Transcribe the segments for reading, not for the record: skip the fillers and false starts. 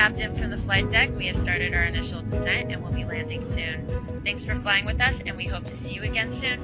captain from the flight deck. We have started our initial descent and will be landing soon. Thanks for flying with us, and we hope to see you again soon.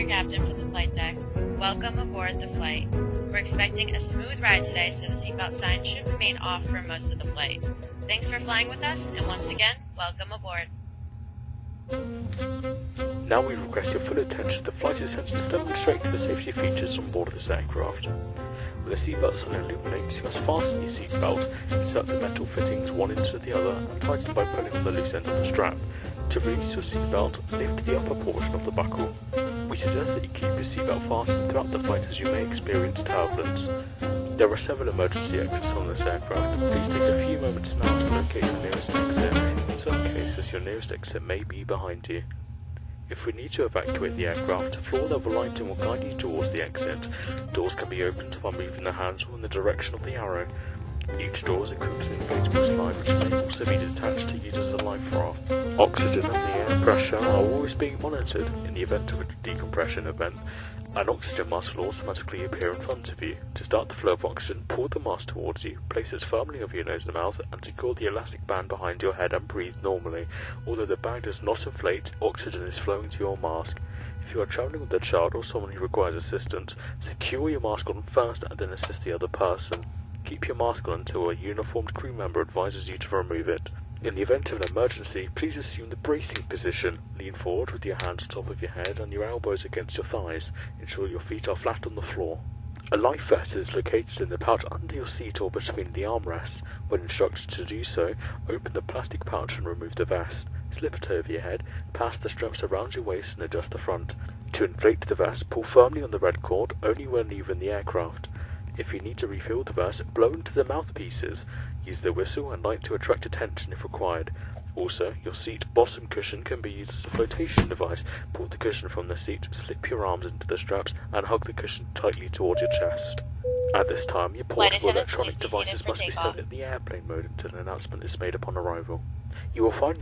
your captain from the flight deck. Welcome aboard the flight. We're expecting a smooth ride today, so the seatbelt sign should remain off for most of the flight. Thanks for flying with us, and once again, welcome aboard. Now we request your full attention to the flight attendants to demonstrate the safety features on board of this aircraft. With the seatbelt sign illuminates, you must fasten your seatbelt, insert the metal fittings one into the other, and tighten by pulling on the loose end of the strap. To release your seatbelt, lift the upper portion of the buckle. We suggest that you keep your seatbelt fastened throughout the flight as you may experience turbulence. There are several emergency exits on this aircraft. Please take a few moments now to locate the nearest exit. In some cases, your nearest exit may be behind you. If we need to evacuate the aircraft, floor-level lighting will guide you towards the exit. Doors can be opened by moving the handle in the direction of the arrow. Each door is equipped with an inflatable slide which may also be detached to use as a life raft. Oxygen and the air pressure are always being monitored. In the event of a decompression event, an oxygen mask will automatically appear in front of you. To start the flow of oxygen, pull the mask towards you, place it firmly over your nose and mouth, and secure the elastic band behind your head and breathe normally. Although the bag does not inflate, oxygen is flowing to your mask. If you are travelling with a child or someone who requires assistance, secure your mask on first and then assist the other person. Keep your mask on until a uniformed crew member advises you to remove it. In the event of an emergency, please assume the bracing position. Lean forward with your hands on top of your head and your elbows against your thighs. Ensure your feet are flat on the floor. A life vest is located in the pouch under your seat or between the armrests. When instructed to do so, open the plastic pouch and remove the vest. Slip it over your head, pass the straps around your waist and adjust the front. To inflate the vest, pull firmly on the red cord only when leaving the aircraft. If you need to refill the vest, blow into the mouthpieces. Use the whistle and light to attract attention if required. Also, your seat bottom cushion can be used as a flotation device. Pull the cushion from the seat, slip your arms into the straps, and hug the cushion tightly towards your chest. At this time, your portable electronic devices must be set at the airplane mode until an announcement is made upon arrival. You will find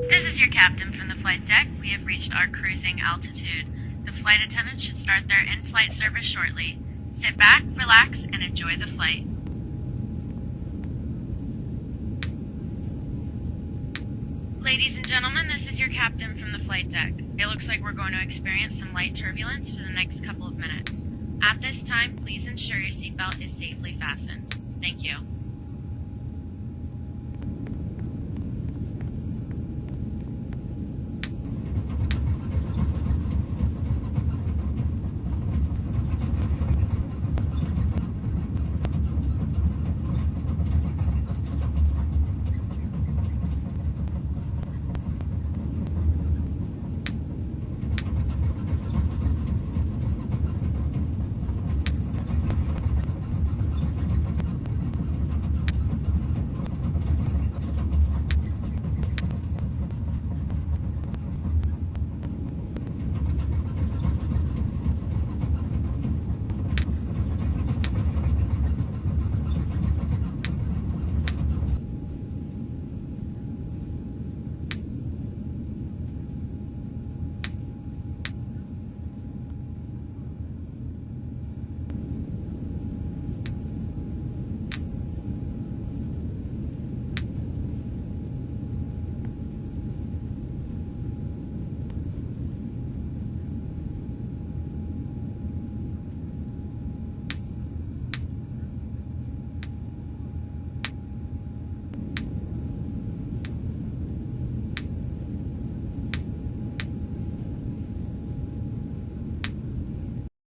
This is your captain from the flight deck. We have reached our cruising altitude. The flight attendants should start their in-flight service shortly. Sit back, relax, and enjoy the flight. Ladies and gentlemen, this is your captain from the flight deck. It looks like we're going to experience some light turbulence for the next couple of minutes. At this time, please ensure your seatbelt is safely fastened. Thank you.